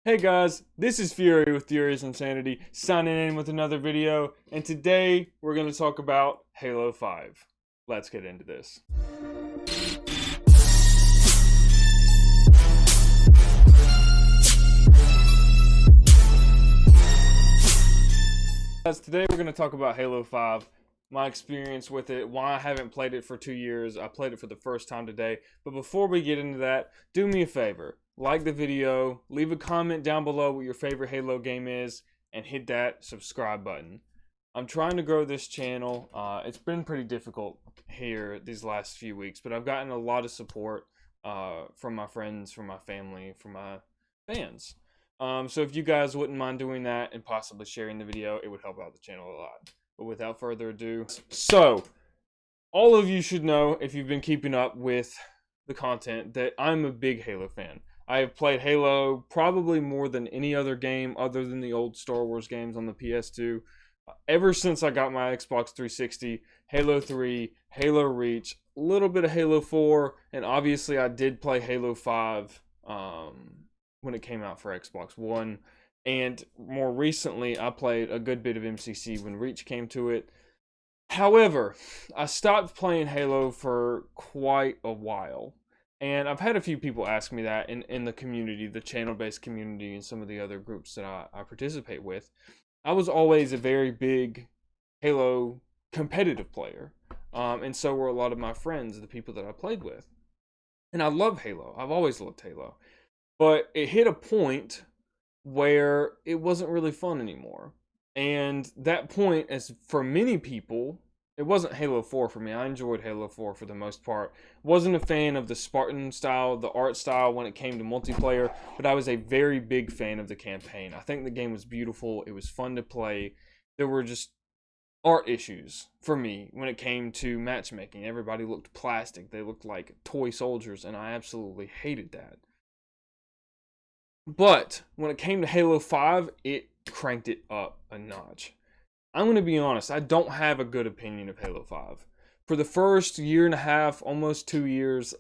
Hey guys, this is Fury with Furious Insanity, signing in with another video, and today we're going to talk about Halo 5. Let's get into this. Guys, today we're going to talk about Halo 5, my experience with it, why I haven't played it for 2 years. I played it for the first time today, but before we get into that, do me a favor. Like the video, leave a comment down below what your favorite Halo game is, and hit that subscribe button. I'm trying to grow this channel. It's been pretty difficult here these last few weeks, but I've gotten a lot of support from my friends, from my family, from my fans. So if you guys wouldn't mind doing that and possibly sharing the video, it would help out the channel a lot. But without further ado, so all of you should know, if you've been keeping up with the content, that I'm a big Halo fan. I have played Halo probably more than any other game other than the old Star Wars games on the PS2. Ever since I got my Xbox 360, Halo 3, Halo Reach, a little bit of Halo 4, and obviously I did play Halo 5 when it came out for Xbox One. And more recently, I played a good bit of MCC when Reach came to it. However, I stopped playing Halo for quite a while. And I've had a few people ask me that in the community, the channel-based community, and some of the other groups that I participate with. I was always a very big Halo competitive player. And so were a lot of my friends, the people that I played with. And I love Halo. I've always loved Halo. But it hit a point where it wasn't really fun anymore. And that point, as for many people, it wasn't Halo 4 for me. I enjoyed Halo 4 for the most part. Wasn't a fan of the Spartan style, the art style when it came to multiplayer, but I was a very big fan of the campaign. I think the game was beautiful. It was fun to play. There were just art issues for me when it came to matchmaking. Everybody looked plastic. They looked like toy soldiers, and I absolutely hated that. But when it came to Halo 5, it cranked it up a notch. I'm going to be honest, I don't have a good opinion of Halo 5. For the first year and a half, almost 2 years,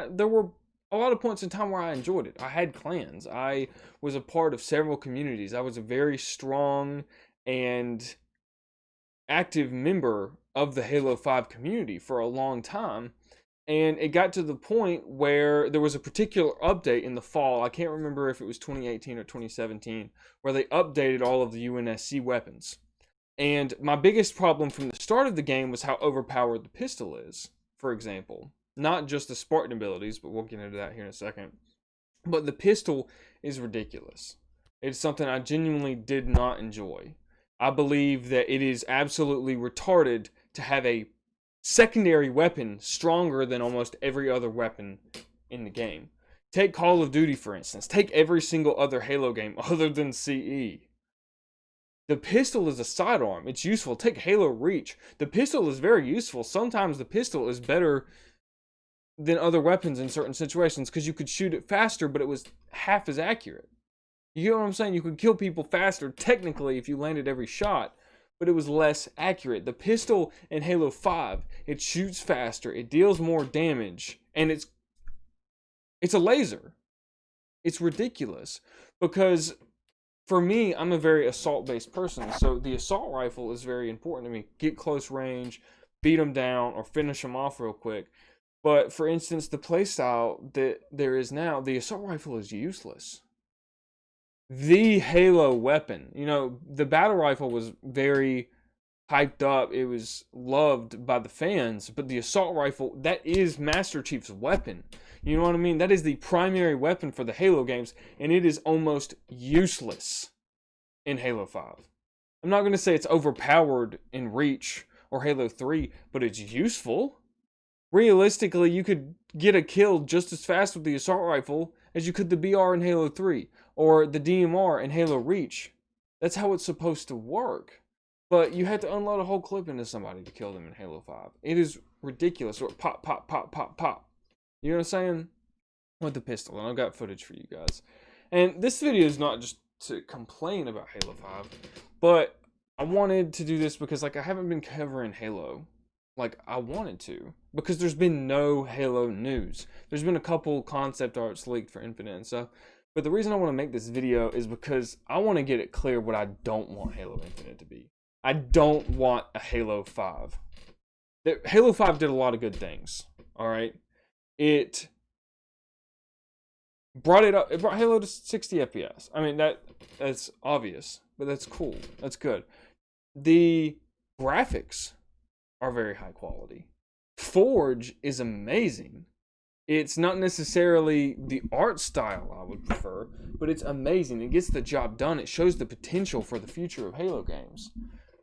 there were a lot of points in time where I enjoyed it. I had clans. I was a part of several communities. I was a very strong and active member of the Halo 5 community for a long time. And it got to the point where there was a particular update in the fall. I can't remember if it was 2018 or 2017, where they updated all of the UNSC weapons. And my biggest problem from the start of the game was how overpowered the pistol is, for example. Not just the Spartan abilities, but we'll get into that here in a second. But the pistol is ridiculous. It's something I genuinely did not enjoy. I believe that it is absolutely retarded to have a secondary weapon stronger than almost every other weapon in the game. Take Call of Duty, for instance. Take every single other Halo game other than CE. The pistol is a sidearm. It's useful. Take Halo Reach. The pistol is very useful. Sometimes the pistol is better than other weapons in certain situations because you could shoot it faster, but it was half as accurate. You know what I'm saying? You could kill people faster, technically, if you landed every shot, but it was less accurate. The pistol in Halo 5, it shoots faster, it deals more damage, and it's a laser. It's ridiculous because for me, I'm a very assault-based person, so the assault rifle is very important to me. Get close range, beat them down, or finish them off real quick. But for instance, the playstyle that there is now, the assault rifle is useless. The Halo weapon, you know, the battle rifle was very hyped up. It was loved by the fans, but the assault rifle, that is Master Chief's weapon. You know what I mean? That is the primary weapon for the Halo games, and it is almost useless in Halo 5. I'm not going to say it's overpowered in Reach or Halo 3, but it's useful. Realistically, you could get a kill just as fast with the assault rifle as you could the BR in Halo 3 or the DMR in Halo Reach. That's how it's supposed to work. But you had to unload a whole clip into somebody to kill them in Halo 5. It is ridiculous. Or pop, pop, pop, pop, pop. You know what I'm saying? With the pistol. And I've got footage for you guys. And this video is not just to complain about Halo 5. But I wanted to do this because, like, I haven't been covering Halo like I wanted to. Because there's been no Halo news. There's been a couple concept arts leaked for Infinite and stuff. But the reason I want to make this video is because I want to get it clear what I don't want Halo Infinite to be. I don't want a Halo 5. Halo 5 did a lot of good things, all right? It brought it up. It brought Halo to 60 FPS. I mean, that's obvious, but that's cool. That's good. The graphics are very high quality. Forge is amazing. It's not necessarily the art style I would prefer, but it's amazing. It gets the job done. It shows the potential for the future of Halo games.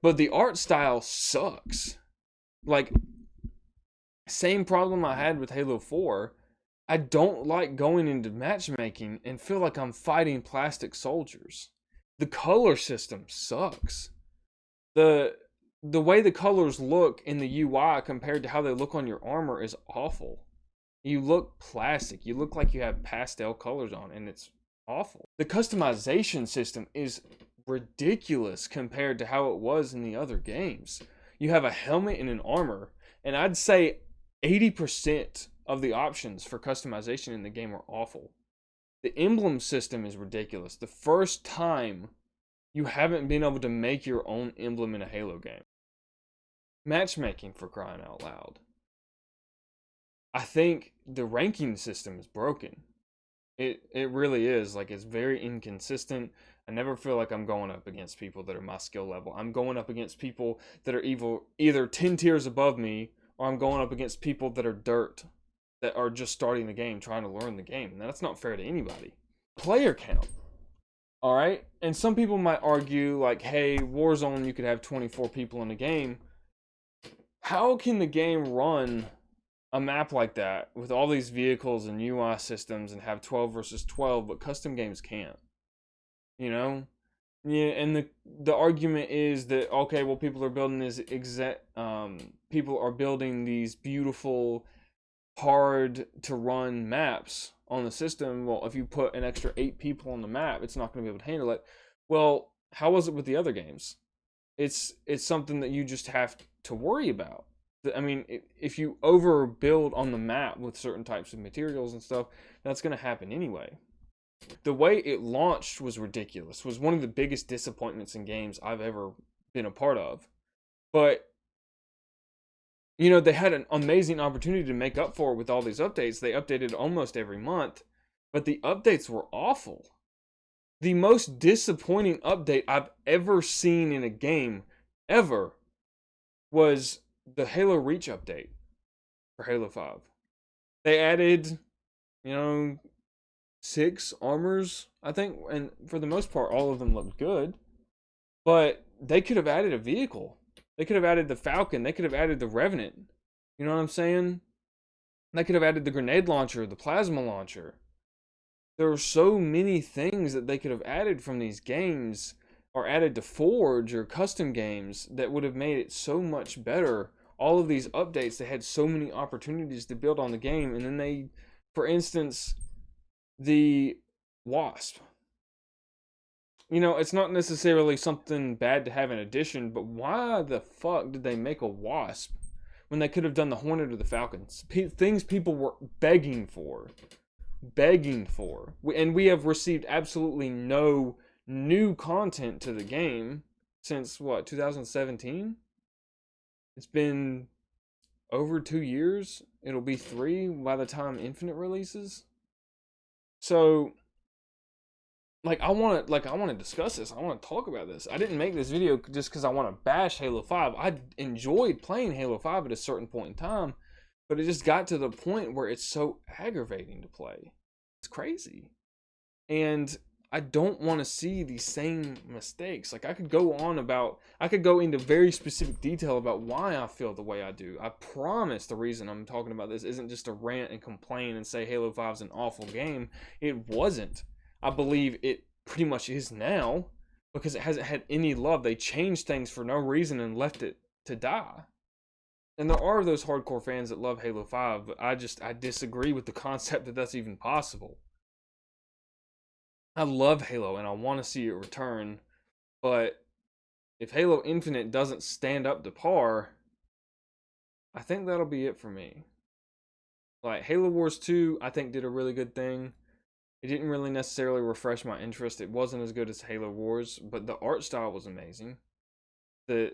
But the art style sucks. Like, same problem I had with Halo 4. I don't like going into matchmaking and feel like I'm fighting plastic soldiers. The color system sucks. The way the colors look in the UI compared to how they look on your armor is awful. You look plastic. You look like you have pastel colors on, and it's awful. The customization system is ridiculous compared to how it was in the other games. You have a helmet and an armor, and I'd say 80% of the options for customization in the game are awful. The emblem system is ridiculous. The first time you haven't been able to make your own emblem in a Halo game. Matchmaking, for crying out loud. I think the ranking system is broken. It really is. Like, it's very inconsistent. I never feel like I'm going up against people that are my skill level. I'm going up against people that are either 10 tiers above me, or I'm going up against people that are dirt, that are just starting the game, trying to learn the game. And that's not fair to anybody. Player count. All right? And some people might argue, like, hey, Warzone, you could have 24 people in the game. How can the game run a map like that with all these vehicles and UI systems and have 12 versus 12, but custom games can't? You know? Yeah, and the argument is that, okay, well, people are building these beautiful, hard to run maps on the system. Well, if you put an extra 8 people on the map, it's not going to be able to handle it. Well, how was it with the other games? It's something that you just have to worry about. I mean, if you overbuild on the map with certain types of materials and stuff, that's going to happen anyway. The way it launched was ridiculous. Was one of the biggest disappointments in games I've ever been a part of. But, you know, they had an amazing opportunity to make up for it with all these updates. They updated almost every month, but the updates were awful. The most disappointing update I've ever seen in a game, ever, was the Halo Reach update for Halo 5. They added, 6 armors, I think, and for the most part, all of them looked good. But they could have added a vehicle. They could have added the Falcon. They could have added the Revenant. You know what I'm saying? They could have added the grenade launcher, the plasma launcher. There are so many things that they could have added from these games, or added to Forge or custom games, that would have made it so much better. All of these updates, they had so many opportunities to build on the game, and then they, for instance, the Wasp. You know, it's not necessarily something bad to have in addition, but why the fuck did they make a Wasp when they could have done the Hornet or the Falcons? Things people were begging for. And we have received absolutely no new content to the game since, 2017? It's been over 2 years. It'll be 3 by the time Infinite releases. So, I want to discuss this. I want to talk about this. I didn't make this video just because I want to bash Halo 5. I enjoyed playing Halo 5 at a certain point in time, but it just got to the point where it's so aggravating to play. It's crazy. And I don't want to see these same mistakes. I could go into very specific detail about why I feel the way I do. I promise the reason I'm talking about this isn't just to rant and complain and say Halo 5 is an awful game. It wasn't. I believe it pretty much is now, because it hasn't had any love. They changed things for no reason and left it to die. And there are those hardcore fans that love Halo 5, but I disagree with the concept that that's even possible. I love Halo and I want to see it return, but if Halo Infinite doesn't stand up to par, I think that'll be it for me. Halo Wars 2, I think, did a really good thing. It didn't really necessarily refresh my interest. It wasn't as good as Halo Wars, but the art style was amazing. The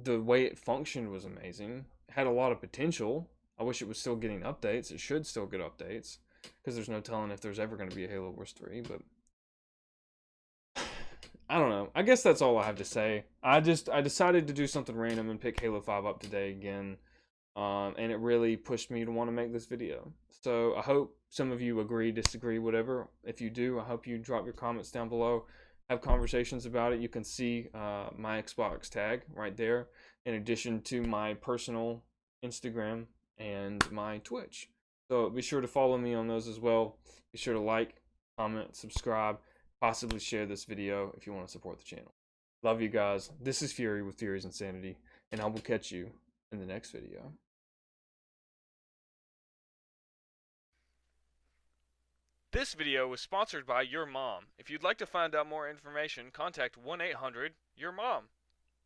the way it functioned was amazing. It had a lot of potential. I wish it was still getting updates. It should still get updates because there's no telling if there's ever going to be a Halo Wars 3, but I don't know. I guess that's all I have to say. I decided to do something random and pick Halo 5 up today again. And it really pushed me to want to make this video. So I hope some of you agree, disagree, whatever. If you do, I hope you drop your comments down below. Have conversations about it. You can see my Xbox tag right there, in addition to my personal Instagram and my Twitch. So be sure to follow me on those as well. Be sure to like, comment, subscribe, possibly share this video if you want to support the channel. Love you guys. This is Fury with Fury's Insanity, and I will catch you in the next video. This video was sponsored by Your Mom. If you'd like to find out more information, contact 1-800-YOUR-MOM.